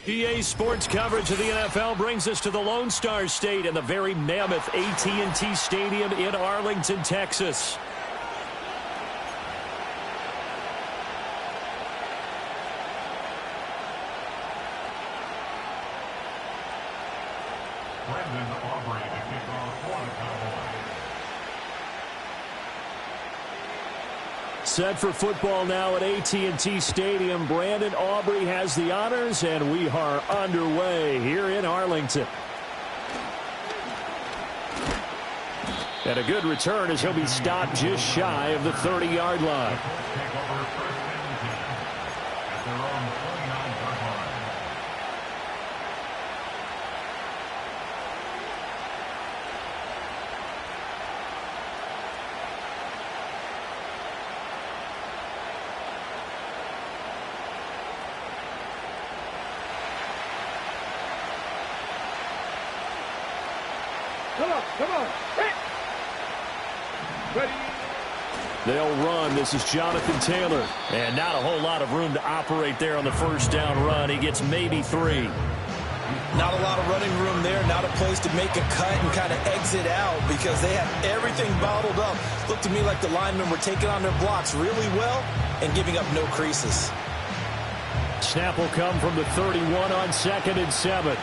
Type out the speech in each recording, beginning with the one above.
EA Sports coverage of the NFL brings us to the Lone Star State and the very mammoth AT&T Stadium in Arlington, Texas. Brandon Aubrey to kick off for the Cowboys. Set for football now at AT&T Stadium. Brandon Aubrey has the honors, and we are underway here in Arlington. And a good return as he'll be stopped just shy of the 30-yard line. Take over first and 10 at their own 29-yard line. Come on. Hit. Ready. They'll run. This is Jonathan Taylor. And not a whole lot of room to operate there on the first down run. He gets maybe 3. Not a lot of running room there. Not a place to make a cut and kind of exit out because they have everything bottled up. Looked to me like the linemen were taking on their blocks really well and giving up no creases. Snap will come from the 31 on 2nd and 7.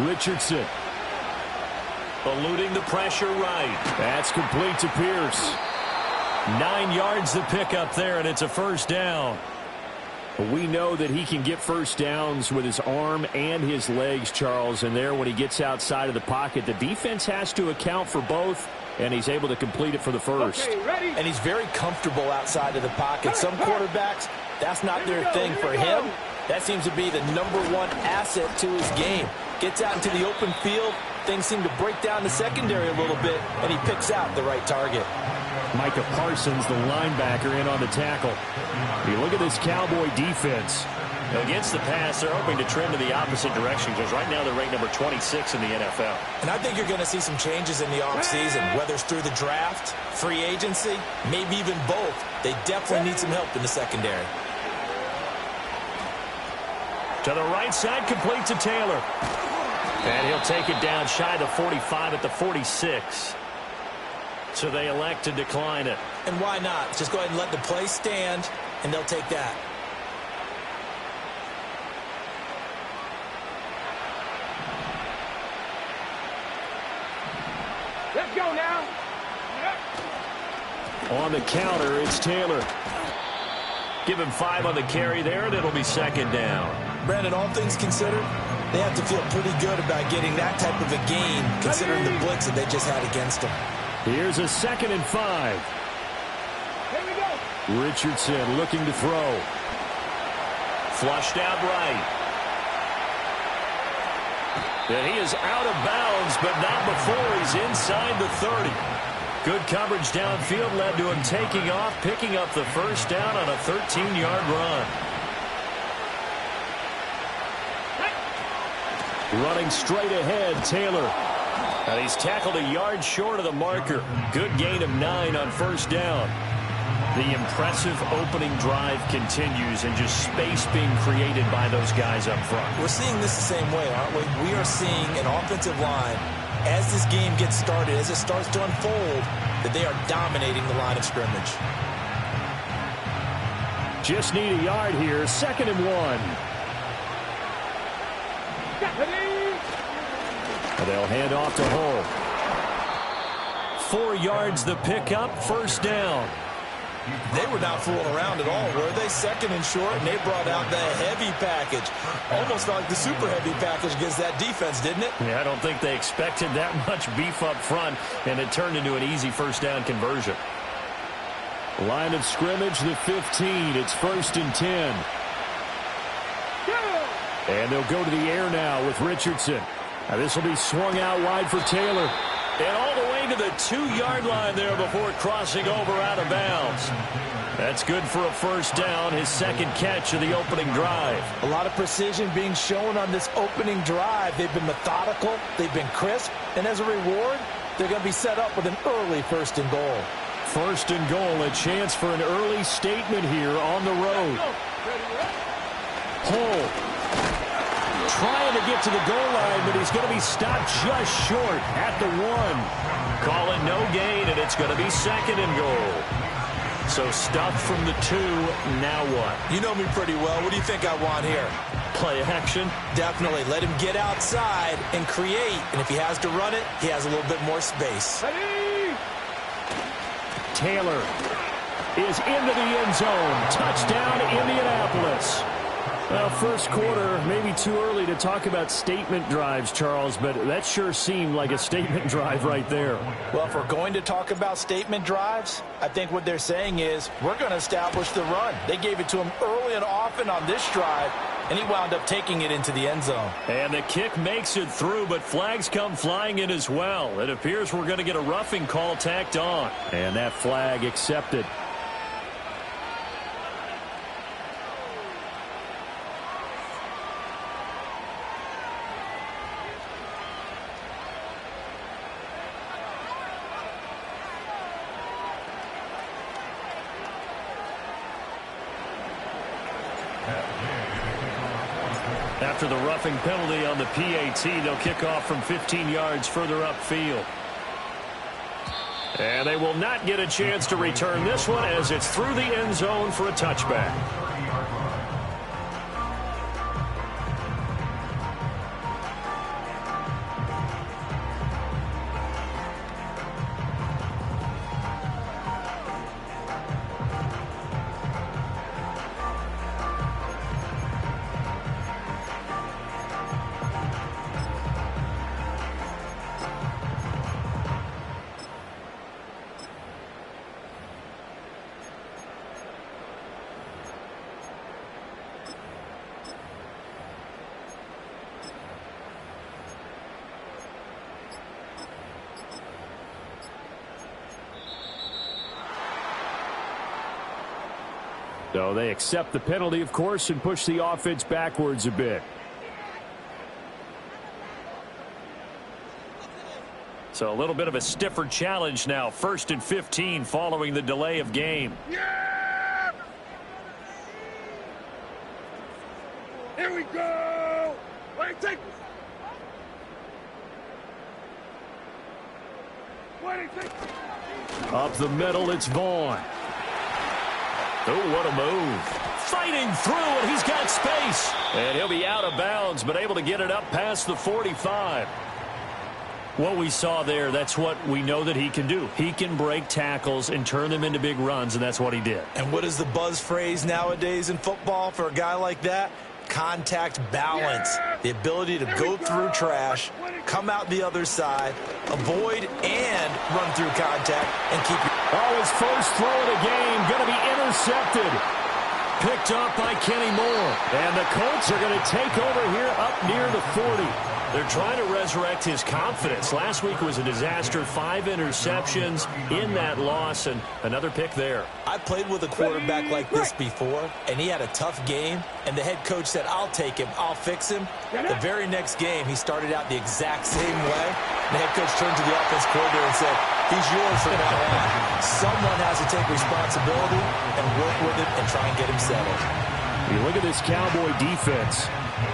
Richardson. Eluding the pressure right. That's complete to Pierce. 9 yards to pick up there, and it's a first down. We know that he can get first downs with his arm and his legs, Charles, and there when he gets outside of the pocket, the defense has to account for both, and he's able to complete it for the first. Okay, ready. And he's very comfortable outside of the pocket. Some quarterbacks, that's not their thing. For him, that seems to be the #1 asset to his game. Gets out into the open field. Things seem to break down the secondary a little bit, and he picks out the right target. Micah Parsons, the linebacker, in on the tackle. You look at this Cowboy defense. Against the pass, they're hoping to trend in the opposite direction because right now they're ranked number 26 in the NFL. And I think you're going to see some changes in the offseason, whether it's through the draft, free agency, maybe even both. They definitely need some help in the secondary. To the right side, complete to Taylor. And he'll take it down shy of the 45 at the 46. So they elect to decline it. And why not? Just go ahead and let the play stand, and they'll take that. Let's go now. On the counter, it's Taylor. Give him 5 on the carry there, and it'll be second down. Brandon, all things considered, they have to feel pretty good about getting that type of a gain, considering the blitz that they just had against them. Here's a 2nd and 5. Here we go. Richardson looking to throw. Flushed out right. And he is out of bounds, but not before he's inside the 30. Good coverage downfield led to him taking off, picking up the first down on a 13-yard run. Running straight ahead, Taylor. And he's tackled a yard short of the marker. Good gain of 9 on first down. The impressive opening drive continues and just space being created by those guys up front. We're seeing this the same way, aren't we? We are seeing an offensive line, as this game gets started, as it starts to unfold, that they are dominating the line of scrimmage. Just need a yard here, 2nd and 1. They'll hand off to Hull. 4 yards the pickup, first down. They were not fooling around at all, were they? 2nd and short, and they brought out the heavy package. Almost like the super heavy package against that defense, didn't it? Yeah, I don't think they expected that much beef up front, and it turned into an easy first down conversion. Line of scrimmage, the 15. It's 1st and 10. And they'll go to the air now with Richardson. Now this will be swung out wide for Taylor. And all the way to the 2-yard line there before crossing over out of bounds. That's good for a first down, his 2nd catch of the opening drive. A lot of precision being shown on this opening drive. They've been methodical, they've been crisp, and as a reward, They're going to be set up with an early 1st and goal. 1st and goal, a chance for an early statement here on the road. Hull trying to get to the goal line, but he's going to be stopped just short at the 1. Call it no gain, and it's going to be 2nd and goal. So stuffed from the 2, now what? You know me pretty well. What do you think I want here? Play action? Definitely. Let him get outside and create. And if he has to run it, he has a little bit more space. Taylor is into the end zone. Touchdown, Indianapolis. Well, first quarter, maybe too early to talk about statement drives, Charles, but that sure seemed like a statement drive right there. Well, if we're going to talk about statement drives, I think what they're saying is we're going to establish the run. They gave it to him early and often on this drive, and he wound up taking it into the end zone. And the kick makes it through, but flags come flying in as well. It appears we're going to get a roughing call tacked on. And that flag accepted. After the roughing penalty on the PAT, they'll kick off from 15 yards further upfield. And they will not get a chance to return this one as it's through the end zone for a touchback. So they accept the penalty, of course, and push the offense backwards a bit. So a little bit of a stiffer challenge now. 1st and 15 following the delay of game. Yeah! Here we go! Wait, take... Wait, take... Up the middle, it's Vaughn. Oh, what a move. Fighting through, and he's got space. And he'll be out of bounds, but able to get it up past the 45. What we saw there, that's what we know that he can do. He can break tackles and turn them into big runs, and that's what he did. And what is the buzz phrase nowadays in football for a guy like that? Contact balance. The ability to go through trash, come out the other side, avoid and run through contact, and keep your... Oh, his first throw of the game going to be intercepted. Picked up by Kenny Moore. And the Colts are going to take over here up near the 40. They're trying to resurrect his confidence. Last week was a disaster. 5 interceptions in that loss, and another pick there. I played with a quarterback like this before, and he had a tough game, and the head coach said, I'll take him, I'll fix him. The very next game, he started out the exact same way. The head coach turned to the offense coordinator and said, he's yours from now on. Someone has to take responsibility and work with him and try and get him settled. You look at this Cowboy defense.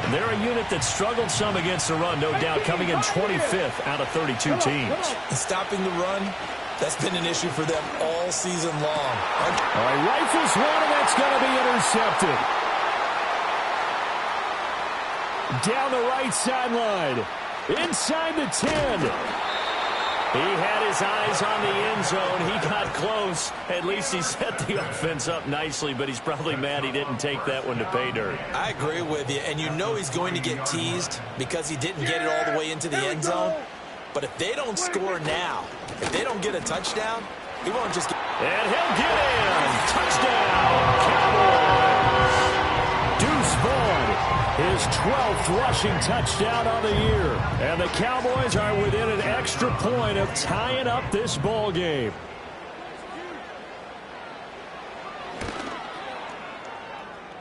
They're a unit that struggled some against the run, no doubt, coming in 25th out of 32 teams. And stopping the run, that's been an issue for them all season long. All right, rifles one, and that's going to be intercepted. Down the right sideline. Inside the 10. He had his eyes on the end zone. He got close. At least he set the offense up nicely, but he's probably mad he didn't take that one to pay dirt. I agree with you, and you know he's going to get teased because he didn't get it all the way into the end zone. But if they don't score now, if they don't get a touchdown, he won't just get... And he'll get in. Touchdown, Cowboys. Deuce Vaughn. His 12th rushing touchdown on the year. And the Cowboys are within an extra point of tying up this ball game.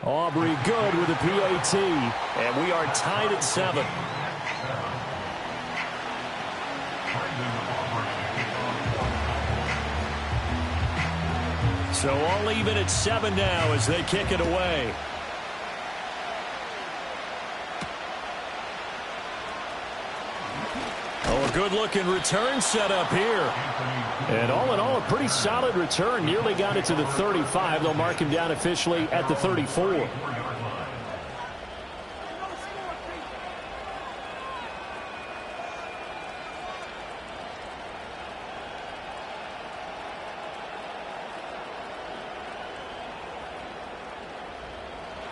Aubrey good with the PAT. And we are tied at 7. Brandon Aubrey. So all even at 7 now as they kick it away. Oh, a good-looking return set up here. And all in all, a pretty solid return. Nearly got it to the 35. They'll mark him down officially at the 34.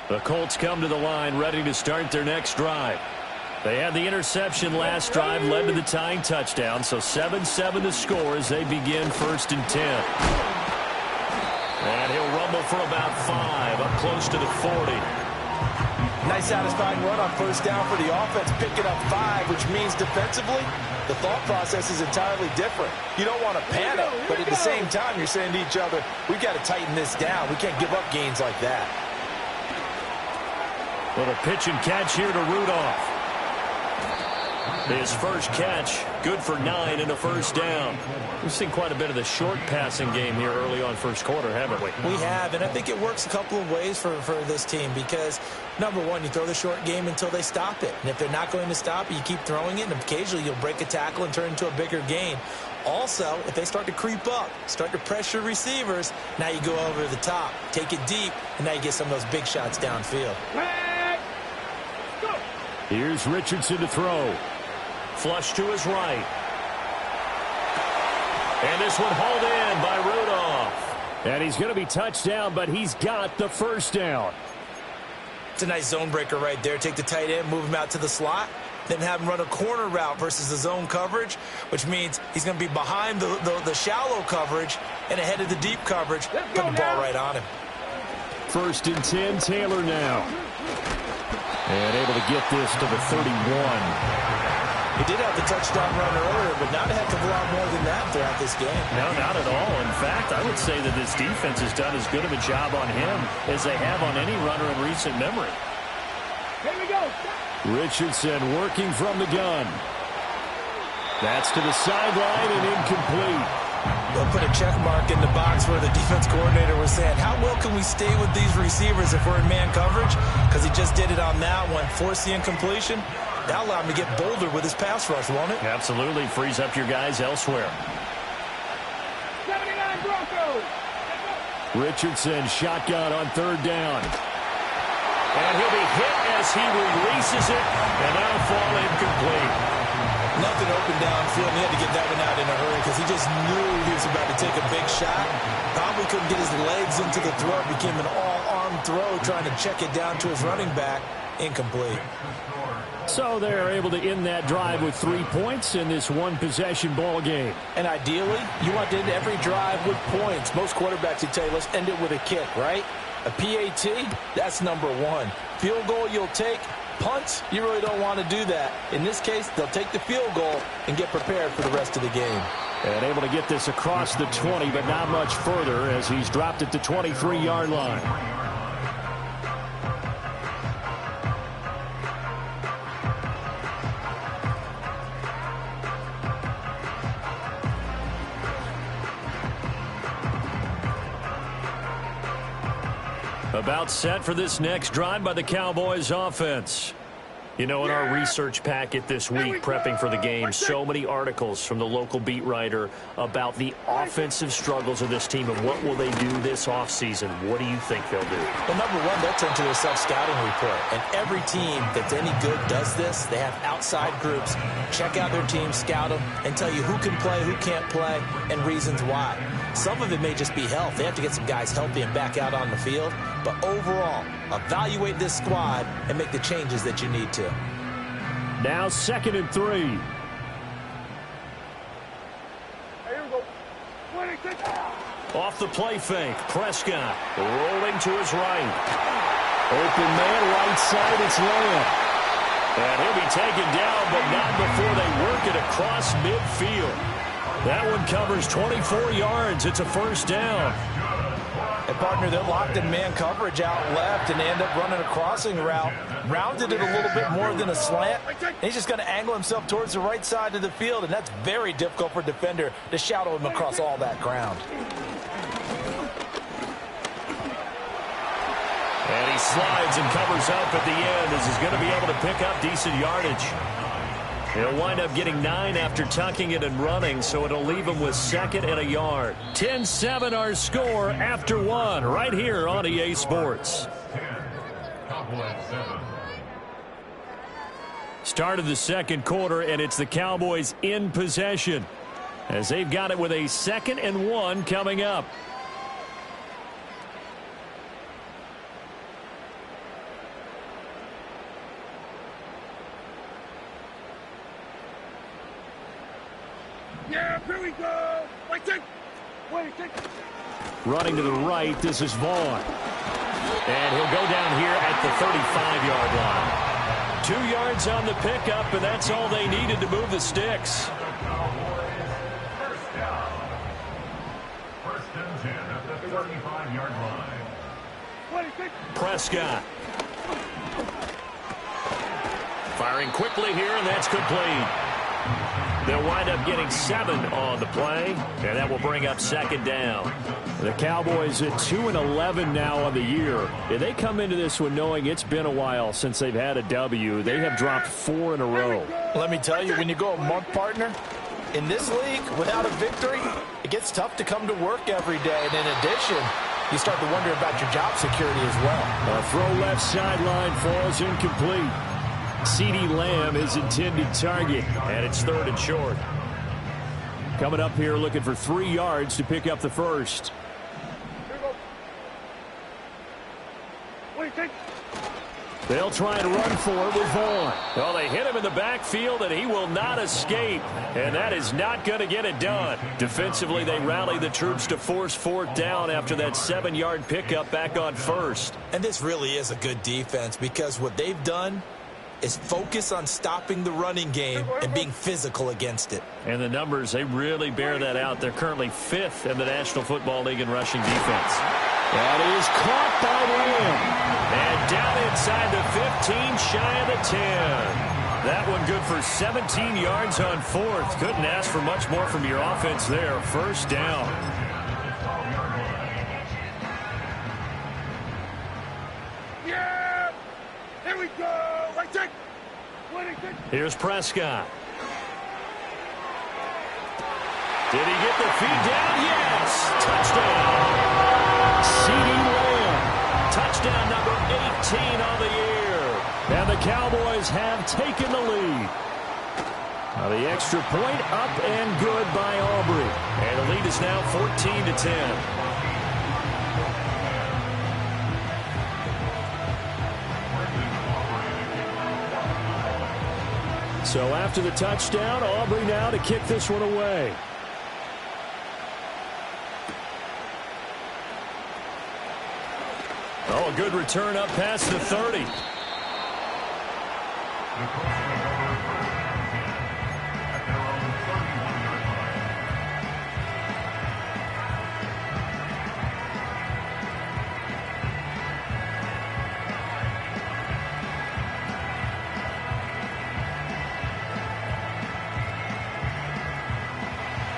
The Colts come to the line, ready to start their next drive. They had the interception last drive, led to the tying touchdown, so 7-7 the score as they begin 1st and 10. And he'll rumble for about 5, up close to the 40. Nice satisfying run on 1st down for the offense, picking up 5, which means defensively, the thought process is entirely different. You don't want to panic, but at the same time, you're saying to each other, we've got to tighten this down. We can't give up gains like that. Little pitch and catch here to Rudolph. His first catch, good for 9 and a 1st down. We've seen quite a bit of the short passing game here early on 1st quarter, haven't we? We have, and I think it works a couple of ways for this team because, number one, you throw the short game until they stop it. And if they're not going to stop it, you keep throwing it, and occasionally you'll break a tackle and turn into a bigger gain. Also, if they start to creep up, start to pressure receivers, now you go over the top, take it deep, and now you get some of those big shots downfield. Here's Richardson to throw. Flush to his right. And this one hauled in by Rudolph. And he's going to be touched down, but he's got the 1st down. It's a nice zone breaker right there. Take the tight end, move him out to the slot, then have him run a corner route versus the zone coverage, which means he's going to be behind the shallow coverage and ahead of the deep coverage. Put the ball right on him. 1st and 10, Taylor now. And able to get this to the 31. He did have the touchdown run earlier, but not a heck of a lot more than that throughout this game. No, not at all. In fact, I would say that this defense has done as good of a job on him as they have on any runner in recent memory. Here we go. Richardson working from the gun. That's to the sideline and incomplete. They'll put a check mark in the box where the defense coordinator was saying, how well can we stay with these receivers if we're in man coverage? Because he just did it on that one, forced the incompletion. That'll allow him to get bolder with his pass rush, won't it? Absolutely. Frees up your guys elsewhere. 79 Broncos. Richardson shotgun on 3rd down. And he'll be hit as he releases it, and that'll fall incomplete. Nothing open downfield, and he had to get that one out in a hurry because he just knew he was about to take a big shot. Probably couldn't get his legs into the throw. It became an all-arm throw trying to check it down to his running back. Incomplete. So they're able to end that drive with 3 points in this one-possession ball game. And ideally, you want to end every drive with points. Most quarterbacks would tell you, let's end it with a kick, right? A PAT, that's number 1. Field goal you'll take. Punts, you really don't want to do that. In this case, they'll take the field goal and get prepared for the rest of the game. And able to get this across the 20, but not much further as he's dropped at the 23-yard line. About set for this next drive by the Cowboys offense. You know, in our research packet this week, prepping for the game, so many articles from the local beat writer about the offensive struggles of this team and what will they do this offseason. What do you think they'll do? Well, number one, they'll turn to their self-scouting report. And every team that's any good does this. They have outside groups. Check out their team, scout them, and tell you who can play, who can't play, and reasons why. Some of it may just be health. They have to get some guys healthy and back out on the field. But overall, evaluate this squad and make the changes that you need to. Now 2nd and 3. Hey, here we go. 26. Off the play fake, Prescott rolling to his right. Open man, right side, it's Lamb. And he'll be taken down, but not before they work it across midfield. That one covers 24 yards. It's a 1st down. And, partner, they're locked in man coverage out left, and they end up running a crossing route. Rounded it a little bit more than a slant. And he's just going to angle himself towards the right side of the field, and that's very difficult for a defender to shadow him across all that ground. And he slides and covers up at the end as he's going to be able to pick up decent yardage. He'll wind up getting 9 after tucking it and running, so it'll leave him with 2nd and a yard. 10-7 our score after 1 right here on EA Sports. 10. Cowboys 7. Start of the second quarter, and it's the Cowboys in possession as they've got it with a 2nd and 1 coming up. Yeah, here we go. Wait, take. Running to the right, this is Vaughn. And he'll go down here at the 35-yard line. 2 yards on the pickup, and that's all they needed to move the sticks. First down. 1st and 10 at the 35-yard line. 26. Prescott. Firing quickly here, and that's complete. They'll wind up getting 7 on the play, and that will bring up 2nd down. The Cowboys at 2-11 now on the year. They come into this one knowing it's been a while since they've had a W. They have dropped 4 in a row. Let me tell you, when you go a month partner, in this league, without a victory, it gets tough to come to work every day. And in addition, you start to wonder about your job security as well. A throw left sideline falls incomplete. CeeDee Lamb is intended target, and it's 3rd and short. Coming up here looking for 3 yards to pick up the first. Here we go. 26. They'll try and run for it with Vaughn. Well, they hit him in the backfield, and he will not escape. And that is not going to get it done. Defensively, they rally the troops to force 4th down after that 7-yard pickup back on 1st. And this really is a good defense because what they've done is focus on stopping the running game and being physical against it. And the numbers, they really bear that out. They're currently 5th in the National Football League in rushing defense. That is caught by Lamb. And down inside the 15, shy of the 10. That one good for 17 yards on 4th. Couldn't ask for much more from your offense there. 1st down. Yeah. Here we go. Wait, take. 26. Here's Prescott. Did he get the feed down? Yes. Touchdown. CeeDee Lamb. Touchdown number 18 on the year. And the Cowboys have taken the lead. Now the extra point up and good by Aubrey. And the lead is now 14-10. So after the touchdown, Aubrey now to kick this one away. Oh, a good return up past the 30.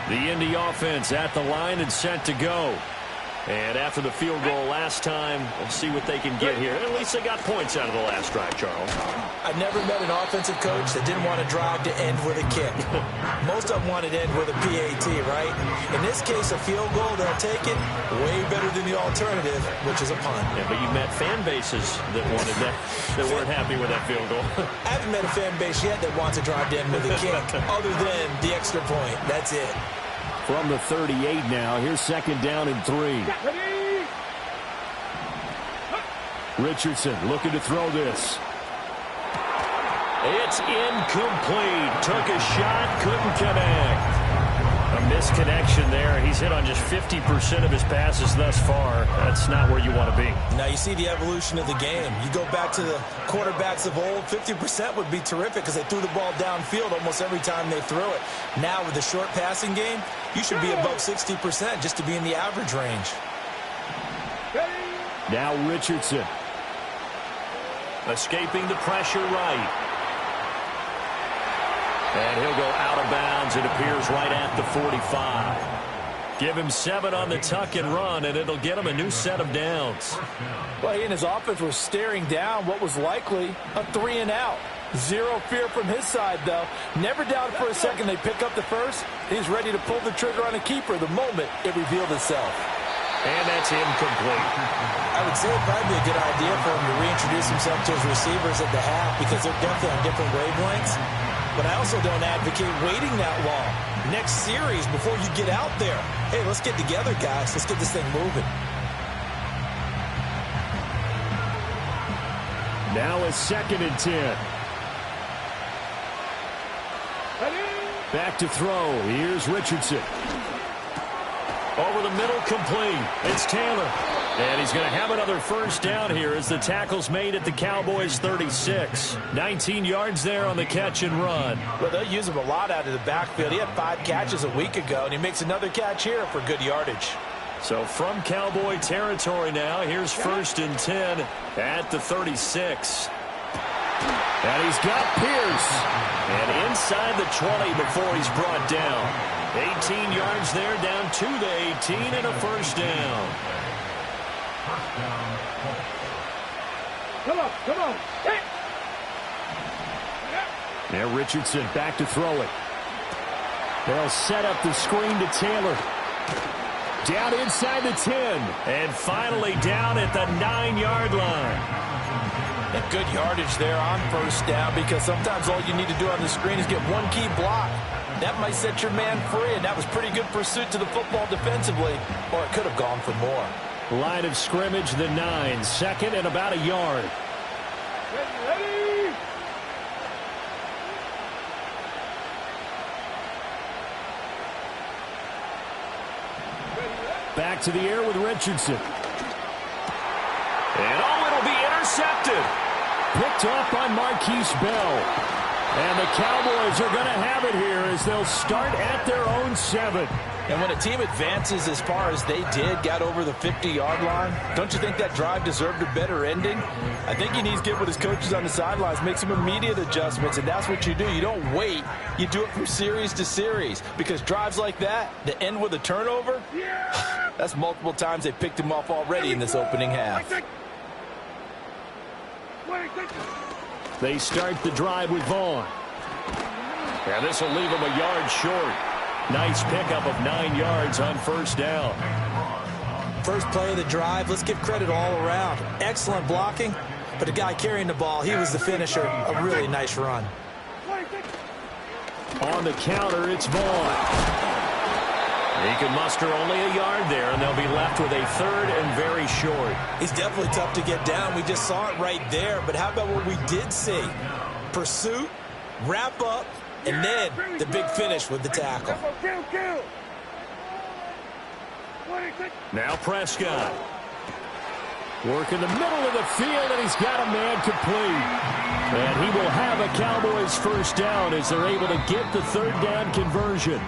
The Indy offense at the line and set to go. And after the field goal last time, we'll see what they can get here. At least they got points out of the last drive, Charles. I've never met an offensive coach that didn't want to drive to end with a kick. Most of them wanted to end with a PAT, right? In this case, a field goal, they'll take it way better than the alternative, which is a punt. Yeah, but you met fan bases that wanted that, that weren't happy with that field goal. I haven't met a fan base yet that wants to drive to end with a kick, other than the extra point. That's it. From the 38 now, here's 2nd down and 3. Ready. Richardson looking to throw this. It's incomplete. Took a shot, couldn't connect. A misconnection there. He's hit on just 50% of his passes thus far. That's not where you want to be. Now you see the evolution of the game. You go back to the quarterbacks of old, 50% would be terrific because they threw the ball downfield almost every time they threw it. Now with the short passing game, you should be above 60% just to be in the average range. Now Richardson. Escaping the pressure right. And he'll go out of bounds, it appears, right at the 45. Give him 7 on the tuck and run, and it'll get him a new set of downs. Well, he and his offense were staring down what was likely a 3-and-out. Zero fear from his side, though. Never doubted for a second they pick up the first. He's ready to pull the trigger on a keeper the moment it revealed itself. And that's incomplete. I would say it'd probably be a good idea for him to reintroduce himself to his receivers at the half because they're definitely on different wavelengths. But I also don't advocate waiting that long. Next series, before you get out there, hey, let's get together, guys. Let's get this thing moving. Now a 2nd and 10. Back to throw. Here's Richardson. Over the middle, complete. It's Taylor. And he's going to have another first down here as the tackle's made at the Cowboys' 36. 19 yards there on the catch and run. Well, they'll use him a lot out of the backfield. He had 5 catches a week ago, and he makes another catch here for good yardage. So from Cowboy territory now, here's 1st and 10 at the 36. And he's got Pierce. And inside the 20 before he's brought down. 18 yards there, down to the 18 and a first down. Come on. Hey. Now Richardson back to throw it. They'll set up the screen to Taylor. Down inside the 10. And finally down at the 9-yard line. And good yardage there on first down because sometimes all you need to do on the screen is get one key block. That might set your man free, and that was pretty good pursuit to the football defensively, or it could have gone for more. Line of scrimmage, the 9. 2nd and about a yard. Ready. Back to the air with Richardson. And it'll be intercepted. Picked off by Marquise Bell. And the Cowboys are going to have it here as they'll start at their own 7. And when a team advances as far as they did, got over the 50-yard line, don't you think that drive deserved a better ending? I think he needs to get with his coaches on the sidelines, make some immediate adjustments, and that's what you do. You don't wait. You do it from series to series because drives like that, that end with a turnover, that's multiple times they picked him off already in this opening half. They start the drive with Vaughn. And this will leave him a yard short. Nice pickup of 9 yards on first down. First play of the drive, let's give credit all around. Excellent blocking, but the guy carrying the ball, he was the finisher. A really nice run. On the counter, it's Vaughn. He can muster only a yard there, and they'll be left with a 3rd and very short. He's definitely tough to get down. We just saw it right there, but how about what we did see? Pursuit, wrap up, and then the big finish with the tackle. Now Prescott. Work in the middle of the field, and he's got a man complete. And he will have a Cowboys first down as they're able to get the 3rd down conversion.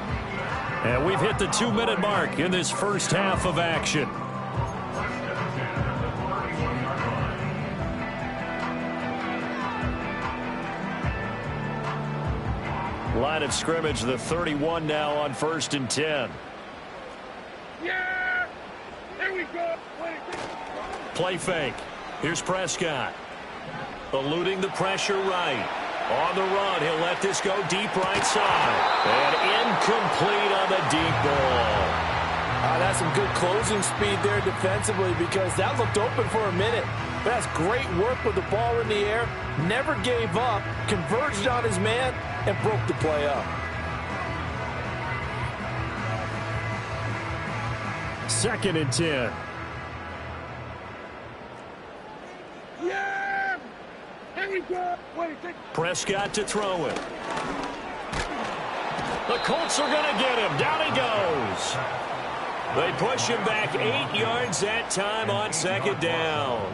And we've hit the 2-minute mark in this first half of action. Line of scrimmage, the 31 now on 1st and 10. Yeah! Here we go! Play fake. Here's Prescott. Eluding the pressure right. On the run, he'll let this go deep right side. And incomplete on the deep ball. That's some good closing speed there defensively because that looked open for a minute. But that's great work with the ball in the air. Never gave up, converged on his man, and broke the play up. 2nd and 10. Yeah! Here we go! Prescott to throw it. The Colts are going to get him. Down he goes. They push him back 8 yards that time on 2nd down.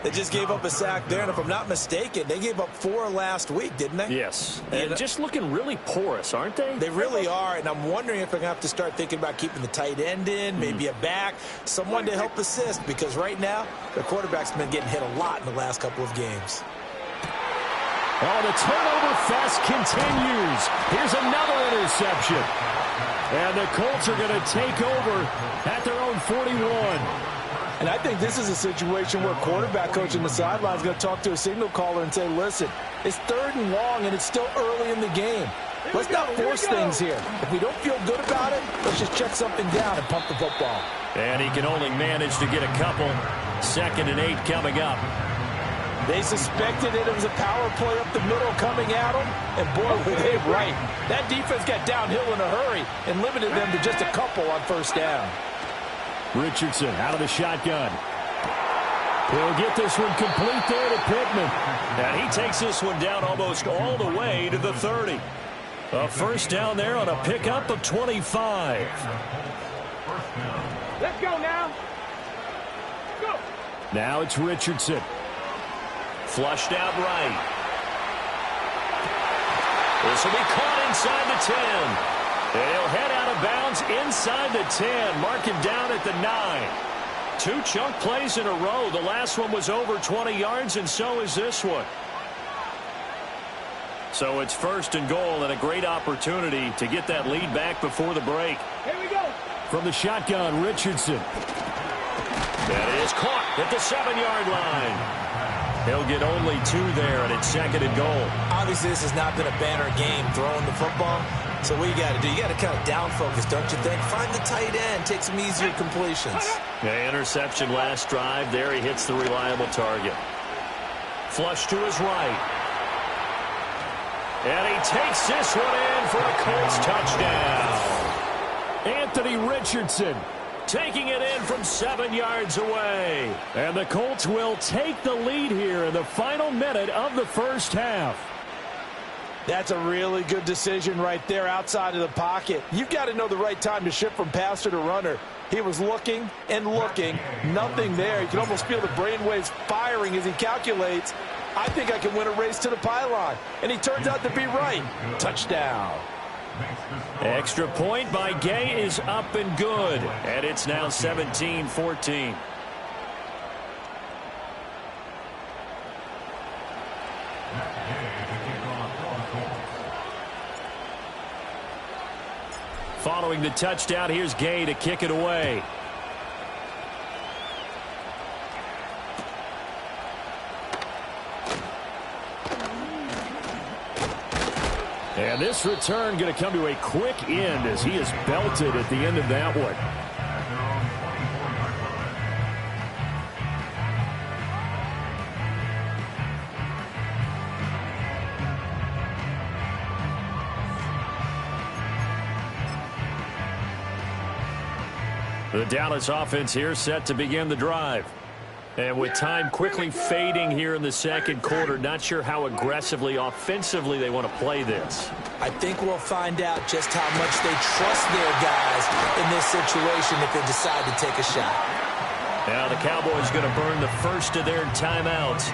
They just gave up a sack there, and if I'm not mistaken, they gave up 4 last week, didn't they? Yes. And just looking really porous, aren't they? They really are, and I'm wondering if they're going to have to start thinking about keeping the tight end in, maybe a back, someone to help assist, because right now, their quarterback's been getting hit a lot in the last couple of games. Oh, the turnover fest continues. Here's another interception. And the Colts are going to take over at their own 41. And I think this is a situation where quarterback coach on the sideline is going to talk to a signal caller and say, listen, it's 3rd and long and it's still early in the game. Let's not force things here. If we don't feel good about it, let's just check something down and pump the football. And he can only manage to get a couple. 2nd and 8 coming up. They suspected it was a power play up the middle coming at them, and boy, were they right. That defense got downhill in a hurry and limited them to just a couple on 1st down. Richardson out of the shotgun. He'll get this one complete there to Pittman. And he takes this one down almost all the way to the 30. A 1st down there on a pickup of 25. Let's go now. Go. Now it's Richardson. Flushed out right. This will be caught inside the 10. He'll head out of bounds inside the 10. Mark him down at the 9. 2 chunk plays in a row. The last one was over 20 yards, and so is this one. So it's 1st and goal, and a great opportunity to get that lead back before the break. Here we go. From the shotgun, Richardson. That is caught at the 7-yard line. He'll get only 2 there, and it's 2nd and goal. Obviously, this has not been a banner game throwing the football. So what you got to do, you got to kind of down focus, don't you think? Find the tight end, take some easier completions. Yeah, interception last drive. There he hits the reliable target. Flush to his right. And he takes this one in for a Colts touchdown. Anthony Richardson taking it in from 7 yards away. And the Colts will take the lead here in the final minute of the 1st half. That's a really good decision right there outside of the pocket. You've got to know the right time to shift from passer to runner. He was looking and looking. Nothing there. You can almost feel the brainwaves firing as he calculates, I think I can win a race to the pylon. And he turns out to be right. Touchdown. Extra point by Gay is up and good. And it's now 17-14. Following the touchdown, here's Gay to kick it away. And this return going to come to a quick end as he is belted at the end of that one. The Dallas offense here set to begin the drive. And with time quickly fading here in the 2nd quarter, not sure how aggressively, offensively they want to play this. I think we'll find out just how much they trust their guys in this situation if they decide to take a shot. Now the Cowboys going to burn the first of their timeouts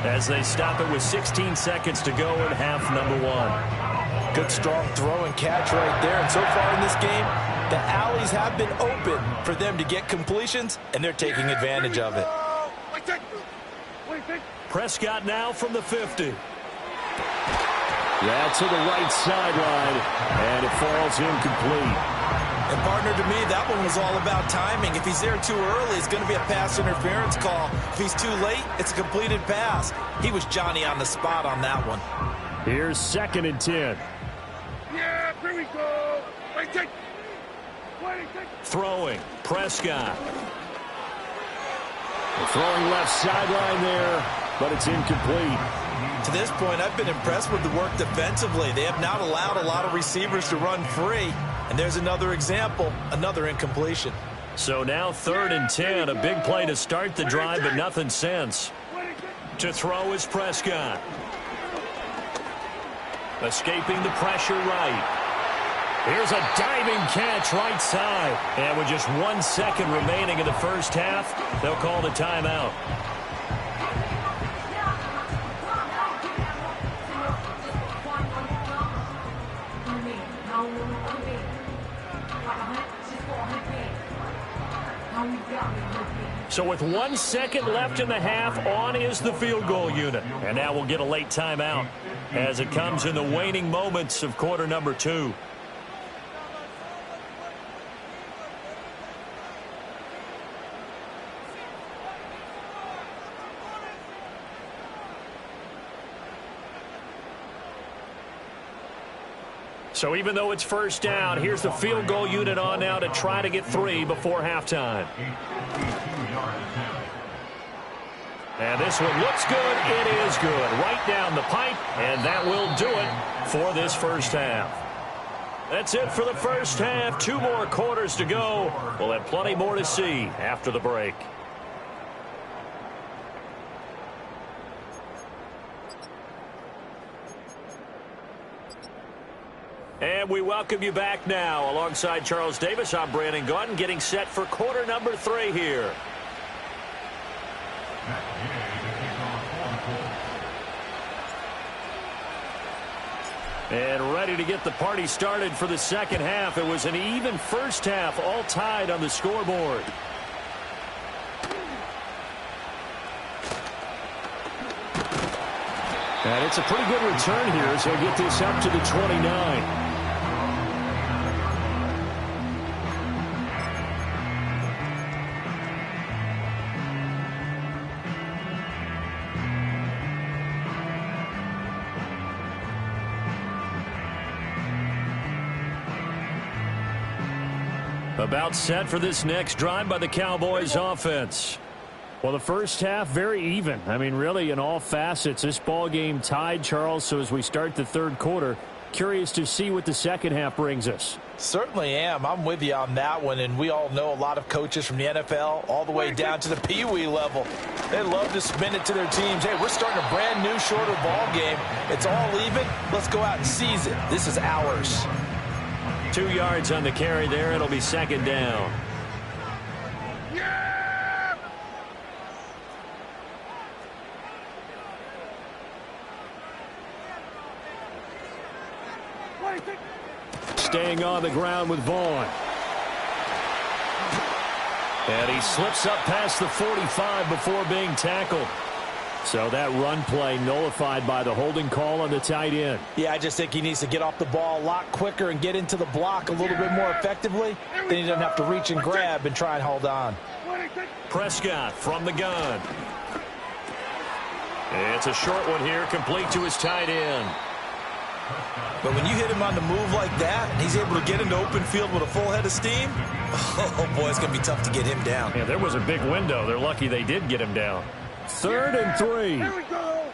as they stop it with 16 seconds to go in half number 1. Good strong throw and catch right there. And so far in this game, the alleys have been open for them to get completions, and they're taking advantage of it. Prescott now from the 50. That's to the right sideline, and it falls incomplete. And partner, to me, that one was all about timing. If he's there too early, it's going to be a pass interference call. If he's too late, it's a completed pass. He was Johnny on the spot on that one. Here's 2nd and 10. Yeah, here we go. Wait, take. Throwing, Prescott. Throwing left sideline there, but it's incomplete. To this point, I've been impressed with the work defensively. They have not allowed a lot of receivers to run free. And there's another example, another incompletion. So now 3rd and 10, a big play to start the drive, but nothing since. To throw is Prescott. Escaping the pressure right. Here's a diving catch right side. And with just 1 second remaining in the 1st half, they'll call the timeout. So with 1 second left in the half, on is the field goal unit. And now we'll get a late timeout. as it comes in the waning moments of quarter number 2. So even though it's first down, here's the field goal unit on now to try to get 3 before halftime. And this one looks good. It is good. Right down the pipe, and that will do it for this first half. That's it for the first half. 2 more quarters to go. We'll have plenty more to see after the break. And we welcome you back now. Alongside Charles Davis, I'm Brandon Gaudin, getting set for quarter number 3 here. And ready to get the party started for the second half. It was an even first half, all tied on the scoreboard. And it's a pretty good return here as they'll get this up to the 29. About set for this next drive by the Cowboys offense. Well, the first half, very even. I mean, really, in all facets, this ball game tied, Charles. So as we start the third quarter, curious to see what the second half brings us. Certainly am. I'm with you on that one. And we all know a lot of coaches from the NFL all the way down to the Pee-wee level. They love to spin it to their teams. Hey, we're starting a brand new, shorter ball game. It's all even. Let's go out and seize it. This is ours. 2 yards on the carry there. It'll be second down. Staying on the ground with Vaughn. And he slips up past the 45 before being tackled. So that run play nullified by the holding call on the tight end. Yeah, I just think he needs to get off the ball a lot quicker and get into the block a little bit more effectively. Then he doesn't have to reach and grab and try and hold on. Prescott from the gun. It's a short one here, complete to his tight end. But when you hit him on the move like that, and he's able to get into open field with a full head of steam, oh boy, it's going to be tough to get him down. Yeah, there was a big window. They're lucky they did get him down. 3rd and 3. Here we go.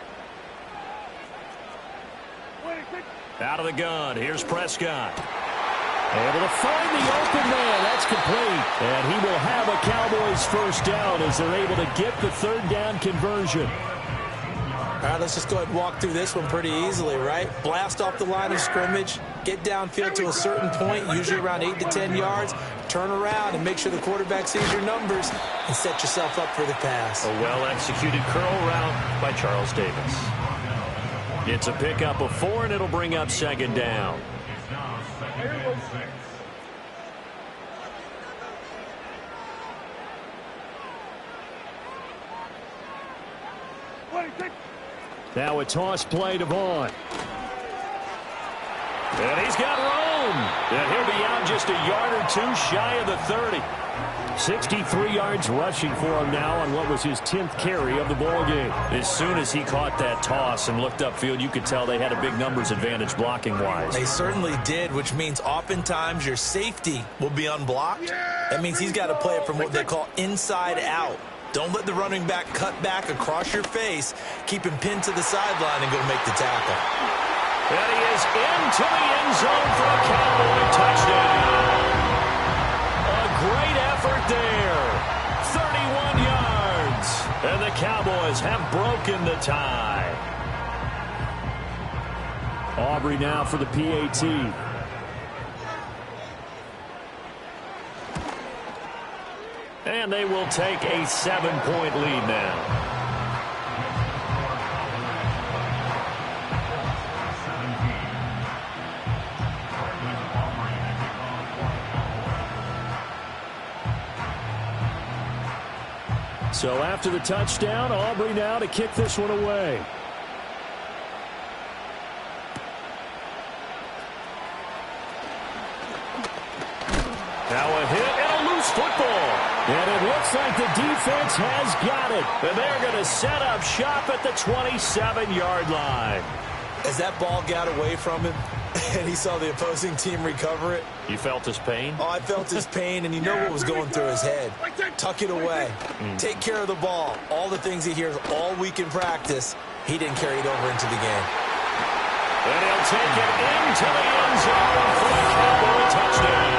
Out of the gun. Here's Prescott. Able to find the open man. That's complete. And he will have a Cowboys first down as they're able to get the 3rd down conversion. All right, let's just go ahead and walk through this one pretty easily, right? Blast off the line of scrimmage, get downfield to a certain point, usually around 8 to 10 yards, turn around and make sure the quarterback sees your numbers and set yourself up for the pass. A well-executed curl route by Charles Davis. It's a pickup of 4, and it'll bring up second down. It's now 2nd and 6. Now a toss play to Vaughn. And he's got room. And he'll be out just a yard or 2 shy of the 30. 63 yards rushing for him now on what was his 10th carry of the ball game. As soon as he caught that toss and looked upfield, you could tell they had a big numbers advantage blocking-wise. They certainly did, which means oftentimes your safety will be unblocked. That means he's got to play it from what they call inside out. Don't let the running back cut back across your face. Keep him pinned to the sideline and go make the tackle. And he is into the end zone for a Cowboy touchdown. A great effort there. 31 yards. And the Cowboys have broken the tie. Aubrey now for the PAT. And they will take a 7-point lead now. So after the touchdown, Aubrey now to kick this one away. Now a hit and a loose football. And it looks like the defense has got it. And they're going to set up shop at the 27-yard line. As that ball got away from him and he saw the opposing team recover it. You felt his pain? Oh, I felt his pain, and you know what was going through his head. Tuck it away. Take care of the ball. All the things he hears all week in practice, he didn't carry it over into the game. And he'll take it into the end zone for the Cowboy touchdown.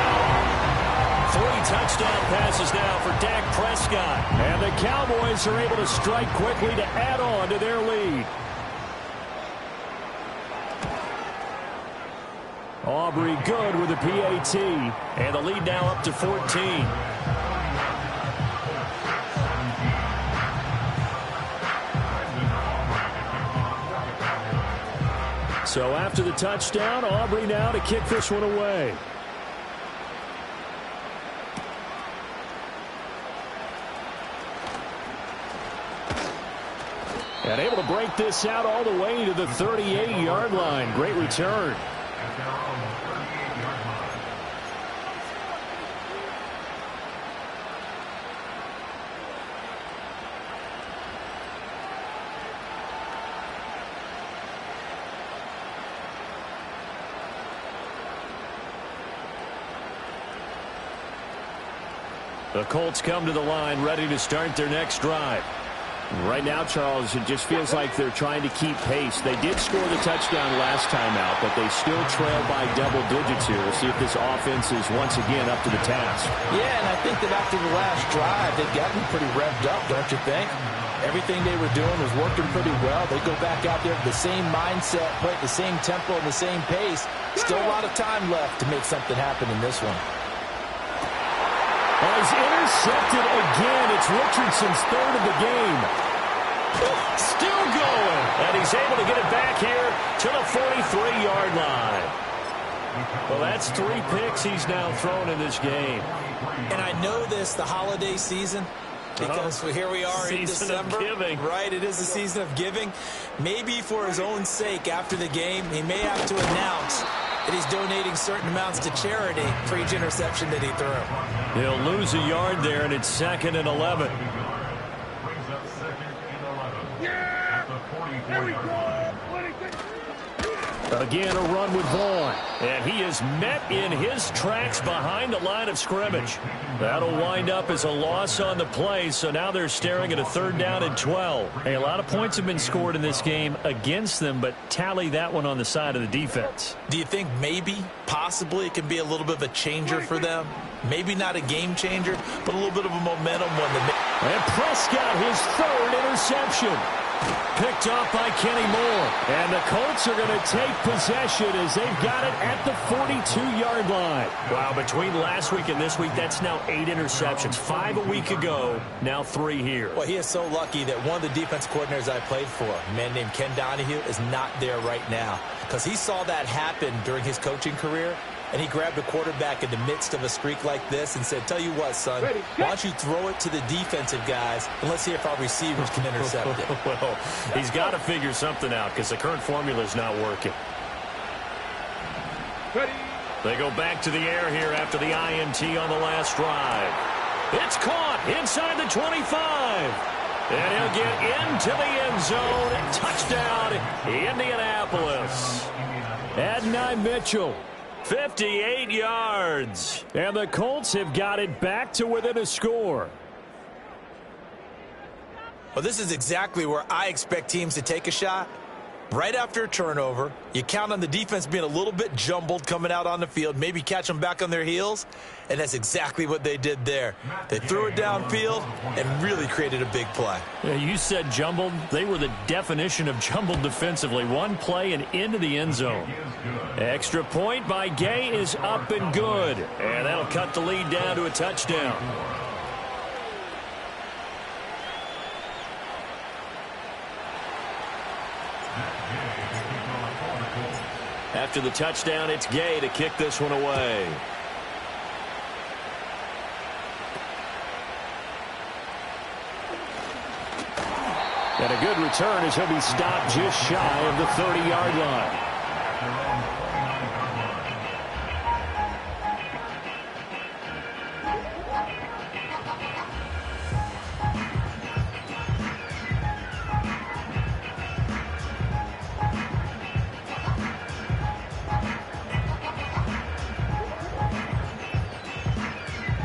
3 touchdown passes now for Dak Prescott. And the Cowboys are able to strike quickly to add on to their lead. Aubrey good with the PAT. And the lead now up to 14. So after the touchdown, Aubrey now to kick this one away. And able to break this out all the way to the 38-yard line. Great return. The Colts come to the line ready to start their next drive. Right now, Charles, it just feels like they're trying to keep pace. They did score the touchdown last time out, but they still trail by double digits here. We'll see if this offense is once again up to the task. Yeah, and I think that after the last drive, they've gotten pretty revved up, don't you think? Everything they were doing was working pretty well. They go back out there with the same mindset, play at the same tempo and the same pace. Still a lot of time left to make something happen in this one. He's intercepted again. It's Richardson's third of the game. Still going. And he's able to get it back here to the 43-yard line. Well, that's 3 picks he's now thrown in this game. And I know this, the holiday season, because here we are in December. Right, it is the season of giving. Maybe for his own sake after the game, he may have to announce that he's donating certain amounts to charity for each interception that he threw. He'll lose a yard there, and it's 2nd and 11. Brings up 2nd and 11. Yeah! At the There we 44-yard go! line. Again, a run with Vaughn. And he is met in his tracks behind the line of scrimmage. That'll wind up as a loss on the play, so now they're staring at a 3rd down and 12. Hey, a lot of points have been scored in this game against them, but tally that one on the side of the defense. Do you think maybe, possibly, it can be a little bit of a changer for them? Maybe not a game changer, but a little bit of a momentum one. And Prescott, his 3rd interception. Picked off by Kenny Moore. And the Colts are going to take possession as they've got it at the 42-yard line. Wow, between last week and this week, that's now 8 interceptions. 5 a week ago, now 3 here. Well, he is so lucky that one of the defense coordinators I played for, a man named Ken Donahue, is not there right now. Because he saw that happen during his coaching career. And he grabbed a quarterback in the midst of a streak like this and said, tell you what, son, why don't you throw it to the defensive guys, and let's see if our receivers can intercept it. Well, he's got to figure something out because the current formula is not working. They go back to the air here after the INT on the last drive. It's caught inside the 25. And he'll get into the end zone. Touchdown, Indianapolis. Adonai Mitchell. 58 yards. And the Colts have got it back to within a score. Well, this is exactly where I expect teams to take a shot. Right after a turnover, you count on the defense being a little bit jumbled coming out on the field, maybe catch them back on their heels, and that's exactly what they did there. They threw it downfield and really created a big play. Yeah, you said jumbled. They were the definition of jumbled defensively. One play and into the end zone. Extra point by Gay is up and good, and that'll cut the lead down to a touchdown. After the touchdown, it's Gay to kick this one away. And a good return as he'll be stopped just shy of the 30-yard line.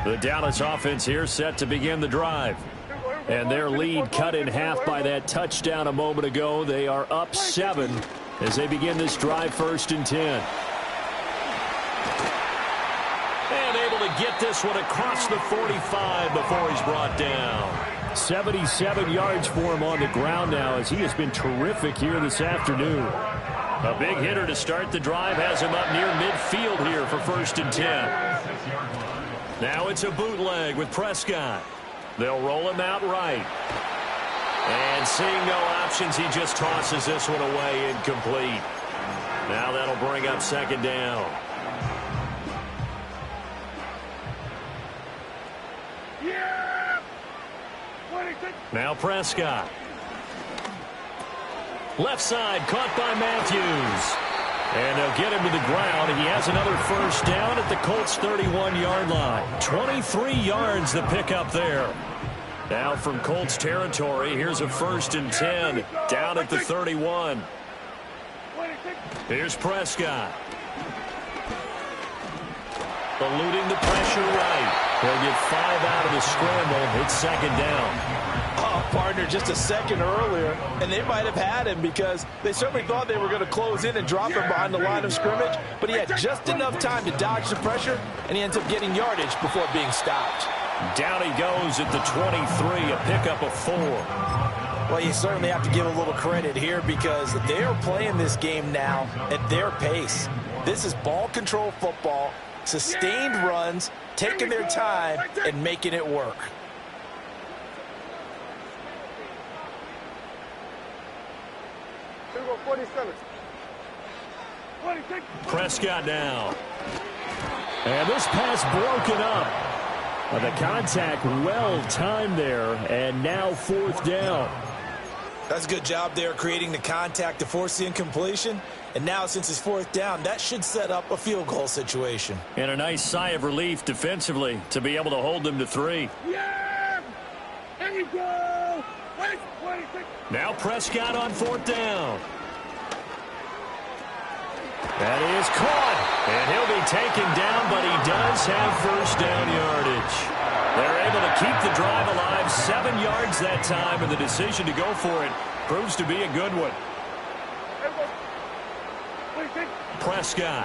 The Dallas offense here set to begin the drive. And their lead cut in half by that touchdown a moment ago. They are up 7 as they begin this drive, 1st and 10. And able to get this one across the 45 before he's brought down. 77 yards for him on the ground now as he has been terrific here this afternoon. A big hitter to start the drive has him up near midfield here for 1st and 10. Now it's a bootleg with Prescott. They'll roll him out right. And seeing no options, he just tosses this one away incomplete. Now that'll bring up 2nd down. Now Prescott. Left side caught by Matthews. And they'll get him to the ground. He has another 1st down at the Colts' 31-yard line. 23 yards the pickup there. Now from Colts territory, here's a 1st and 10 down at the 31. Here's Prescott. Eluding the pressure right. He'll get 5 out of the scramble. It's 2nd down. Partner just a second earlier, and they might have had him because they certainly thought they were going to close in and drop him behind the line of scrimmage, but he had just enough time to dodge the pressure, and he ends up getting yardage before being stopped. Down he goes at the 23, a pickup of 4. Well, you certainly have to give a little credit here because they are playing this game now at their pace. This is ball control football, sustained runs, taking their time, and making it work. Prescott now. And this pass broken up. The contact well timed there, and now 4th down. That's a good job there creating the contact to force the incompletion. And now since it's 4th down, that should set up a field goal situation. And a nice sigh of relief defensively to be able to hold them to 3. Yeah! There you go! Now Prescott on 4th down. That is caught, and he'll be taken down, but he does have 1st down yardage. They're able to keep the drive alive, 7 yards that time, and the decision to go for it proves to be a good one. Prescott.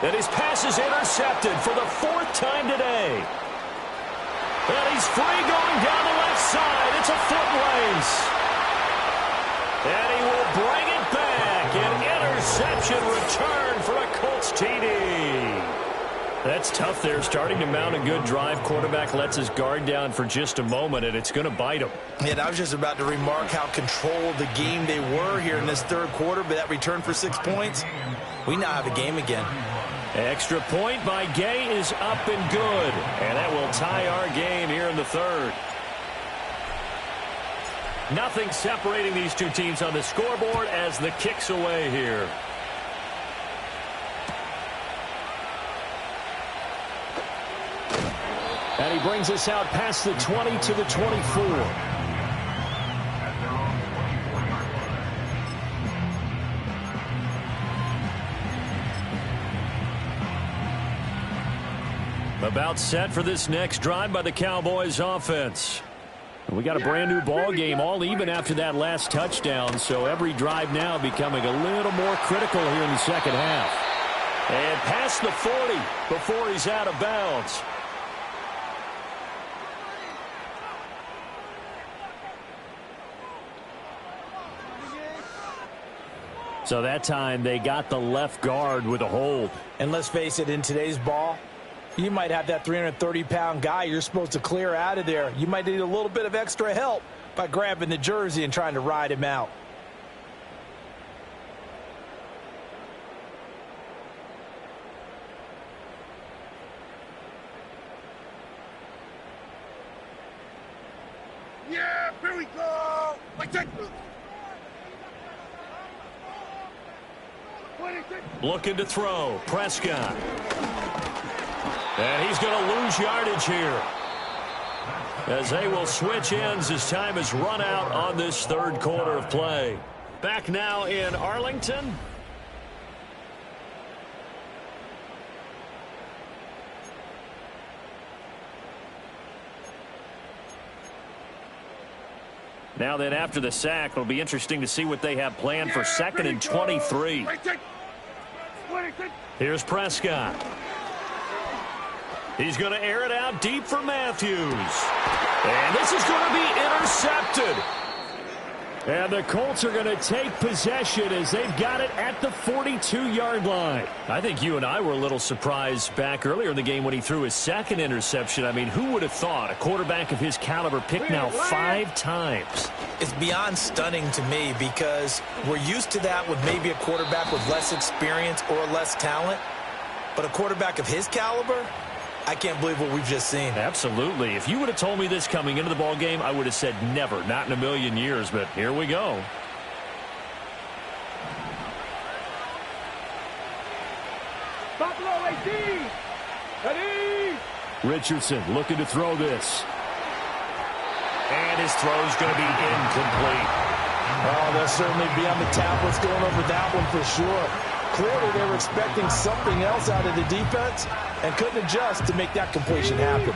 And his pass is intercepted for the 4th time today. And he's free going down the left side. It's a foot race. And he will bring it back. An interception return for a Colts TD. That's tough there, starting to mount a good drive. Quarterback lets his guard down for just a moment, and it's going to bite him. And I was just about to remark how controlled the game they were here in this 3rd quarter, but that return for 6 points, we now have a game again. Extra point by Gay is up and good, and that will tie our game here in the 3rd. Nothing separating these two teams on the scoreboard as the kick's away here. And he brings us out past the 20 to the 24. About set for this next drive by the Cowboys offense. We got a brand new ball game, all even after that last touchdown, so every drive now becoming a little more critical here in the 2nd half. And past the 40 before he's out of bounds. So that time they got the left guard with a hold. And let's face it, in today's ball, you might have that 330-pound guy you're supposed to clear out of there. You might need a little bit of extra help by grabbing the jersey and trying to ride him out. Yeah, here we go! Looking to throw. Prescott. And he's going to lose yardage here, as they will switch ends as time is run out on this 3rd quarter of play. Back now in Arlington. Now then, after the sack, it'll be interesting to see what they have planned for 2nd and 23. Here's Prescott. He's going to air it out deep for Matthews. And this is going to be intercepted. And the Colts are going to take possession as they've got it at the 42-yard line. I think you and I were a little surprised back earlier in the game when he threw his 2nd interception. I mean, who would have thought a quarterback of his caliber picked now 5 times? It's beyond stunning to me because we're used to that with maybe a quarterback with less experience or less talent. But a quarterback of his caliber, I can't believe what we've just seen. Absolutely. If you would have told me this coming into the ball game, I would have said never, not in a million years. But here we go. Buffalo 18. Ready. Richardson looking to throw this. And his throw's going to be incomplete. Oh, they'll certainly be on the tablets going over that one for sure. Clearly, they were expecting something else out of the defense and couldn't adjust to make that completion happen.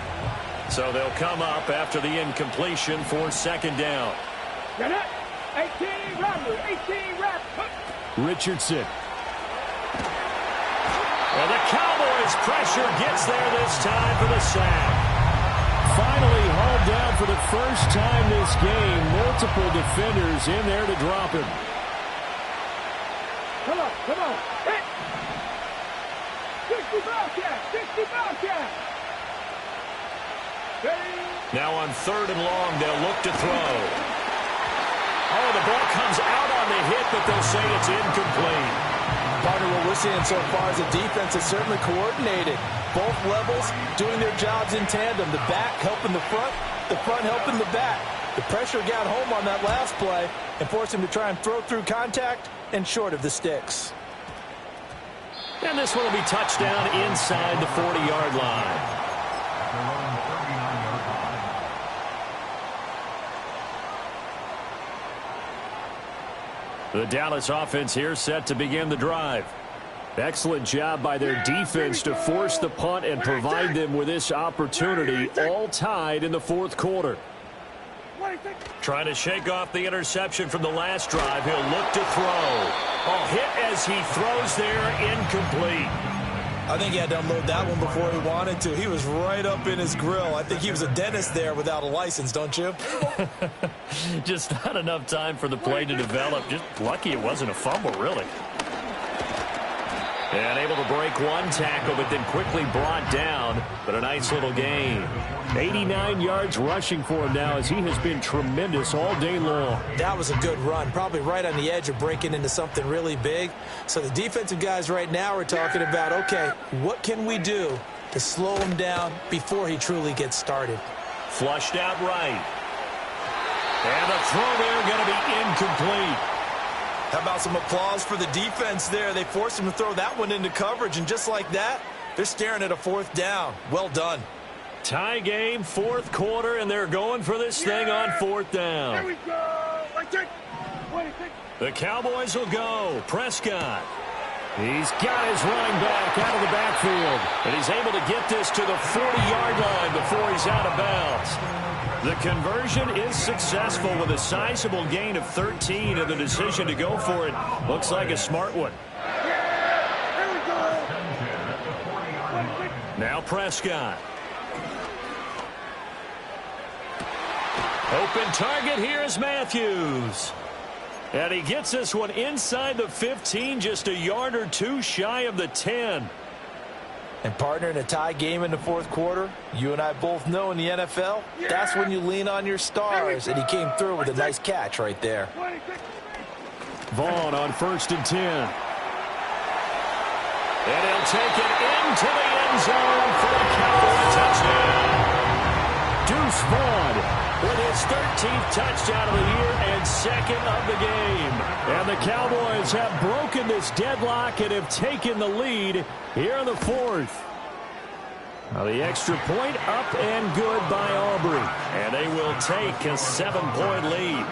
So they'll come up after the incompletion for 2nd down. 18 Robert, 18 Robert. Richardson. And the Cowboys pressure gets there this time for the sack. Finally hauled down for the first time this game. Multiple defenders in there to drop him. Come on, come on. Hit. 60 Bobcat, 60 Bobcat. Now on 3rd and long, they'll look to throw. Oh, the ball comes out on the hit, but they'll say it's incomplete. Partner, what we're seeing so far is the defense is certainly coordinated. Both levels doing their jobs in tandem. The back helping the front helping the back. The pressure got home on that last play and forced him to try and throw through contact and short of the sticks. And this one will be touchdown inside the 40-yard line. The Dallas offense here set to begin the drive. Excellent job by their defense to force the punt and provide them with this opportunity, all tied in the 4th quarter. Trying to shake off the interception from the last drive. He'll look to throw. Oh, hit as he throws there, incomplete. I think he had to unload that one before he wanted to. He was right up in his grill. I think he was a dentist there without a license, don't you? Just not enough time for the play to develop. Just lucky it wasn't a fumble, really. And able to break one tackle, but then quickly brought down. But a nice little gain. 89 yards rushing for him now as he has been tremendous all day long. That was a good run. Probably right on the edge of breaking into something really big. So the defensive guys right now are talking about, okay, what can we do to slow him down before he truly gets started? Flushed out right. And the throw there going to be incomplete. How about some applause for the defense there? They forced him to throw that one into coverage, and just like that, they're staring at a 4th down. Well done. Tie game, 4th quarter, and they're going for this thing on 4th down. Here we go. The Cowboys will go. Prescott. He's got his running back out of the backfield, and he's able to get this to the 40-yard line before he's out of bounds. The conversion is successful with a sizable gain of 13, and the decision to go for it looks like a smart one. Now Prescott. Open target here is Matthews. And he gets this one inside the 15, just a yard or two shy of the 10. And partner, in a tie game in the 4th quarter, you and I both know in the NFL, that's when you lean on your stars. And he came through with a nice catch right there. Vaughn on 1st and 10. And he'll take it into the end zone for the Cowboy touchdown. Deuce Vaughn with his 13th touchdown of the year and 2nd of the game. And the Cowboys have broken this deadlock and have taken the lead here in the 4th. Now the extra point up and good by Aubrey. And they will take a 7-point lead.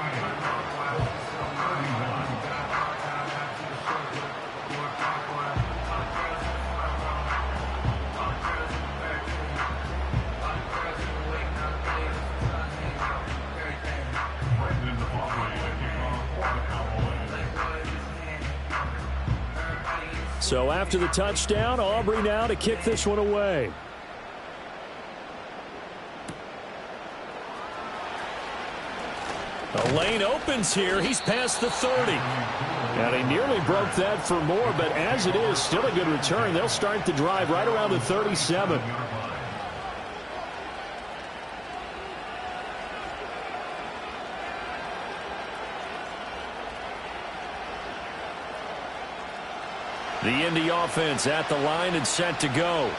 So after the touchdown, Aubrey now to kick this one away. The lane opens here. He's past the 30. And he nearly broke that for more, but as it is, still a good return. They'll start the drive right around the 37. The Indy offense at the line and set to go.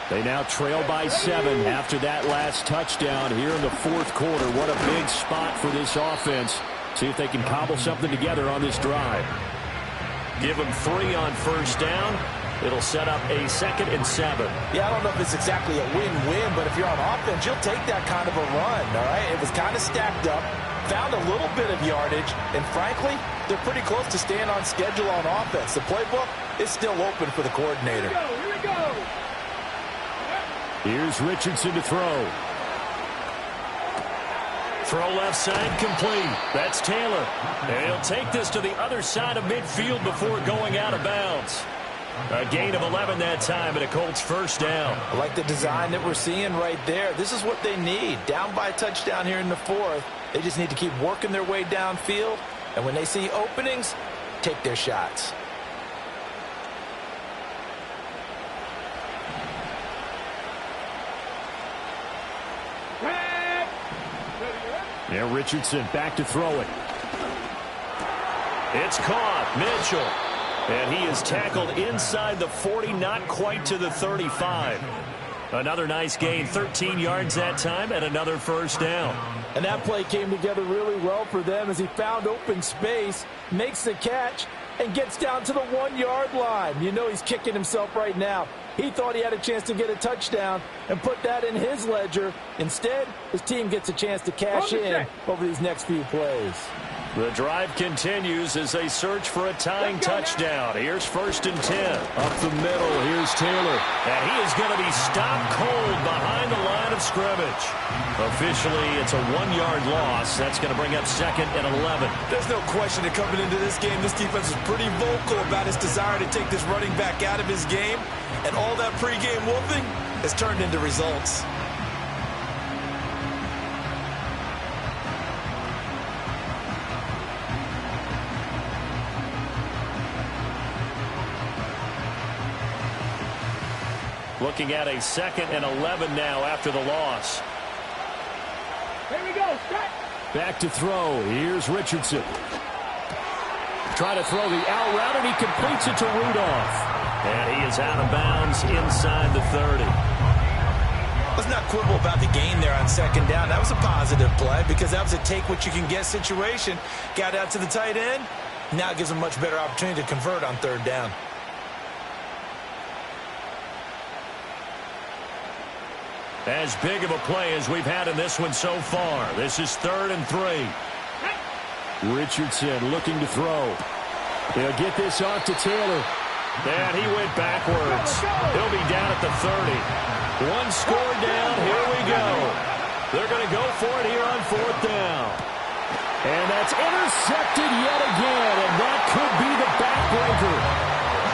They now trail by 7 after that last touchdown here in the fourth quarter. What a big spot for this offense. See if they can cobble something together on this drive. Give them 3 on first down. It'll set up a 2nd and 7. Yeah, I don't know if it's exactly a win-win, but if you're on offense, you'll take that kind of a run, all right? It was kind of stacked up, found a little bit of yardage, and frankly, they're pretty close to staying on schedule on offense. The playbook is still open for the coordinator. Here we go. Here's Richardson to throw. Throw left side complete. That's Taylor. And he'll take this to the other side of midfield before going out of bounds. A gain of 11 that time and a Colts first down. I like the design that we're seeing right there. This is what they need. Down by a touchdown here in the fourth. They just need to keep working their way downfield. And when they see openings, take their shots. Yeah, Richardson back to throw it. It's caught. Mitchell. And he is tackled inside the 40, not quite to the 35. Another nice gain, 13 yards that time, and another first down. And that play came together really well for them as he found open space, makes the catch, and gets down to the 1-yard line. You know he's kicking himself right now. He thought he had a chance to get a touchdown and put that in his ledger. Instead, his team gets a chance to cash in over these next few plays. The drive continues as they search for a tying touchdown. Here's 1st and 10. Up the middle, here's Taylor. And he is going to be stopped cold behind the line of scrimmage. Officially, it's a 1-yard loss. That's going to bring up 2nd and 11. There's no question that coming into this game, this defense is pretty vocal about his desire to take this running back out of his game. And all that pregame wolfing has turned into results. Looking at a 2nd and 11 now after the loss. Here we go. Back to throw. Here's Richardson. Trying to throw the out route, and he completes it to Rudolph. And he is out of bounds inside the 30. Let's not quibble about the gain there on 2nd down. That was a positive play because that was a take-what-you-can-get situation. Got out to the tight end. Now it gives him a much better opportunity to convert on 3rd down. As big of a play as we've had in this one so far. This is 3rd and 3. Richardson looking to throw. They'll get this off to Taylor. And he went backwards. He'll be down at the 30. 1 score down. Here we go. They're going to go for it here on 4th down. And that's intercepted yet again. And that could be the backbreaker.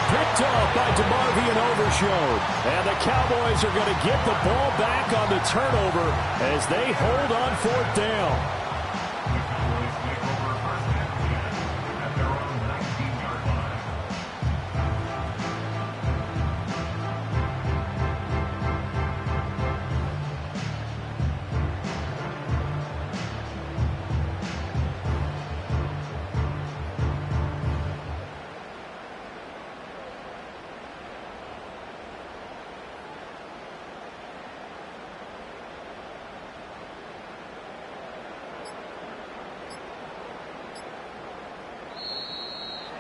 Picked off by DeMarvion Overshown. And the Cowboys are going to get the ball back on the turnover as they hold on 4th down.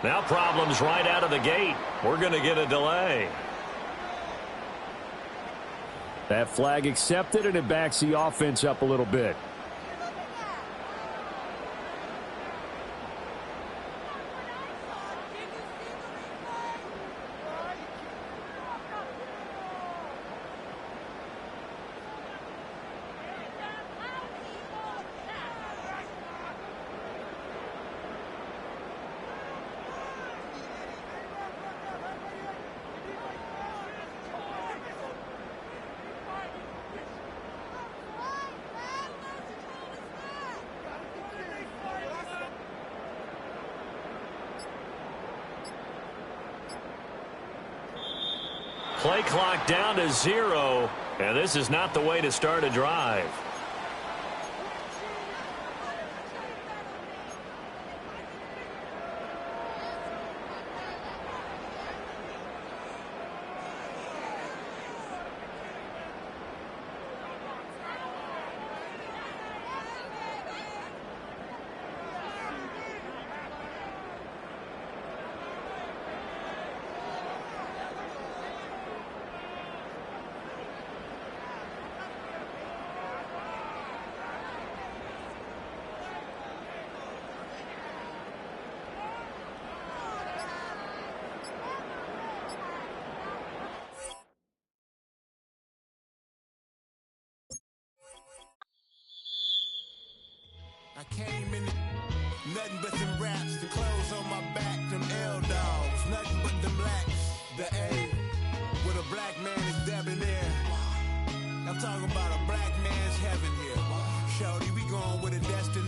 Now problems right out of the gate. We're going to get a delay. That flag accepted, and it backs the offense up a little bit. Play clock down to 0, and this is not the way to start a drive.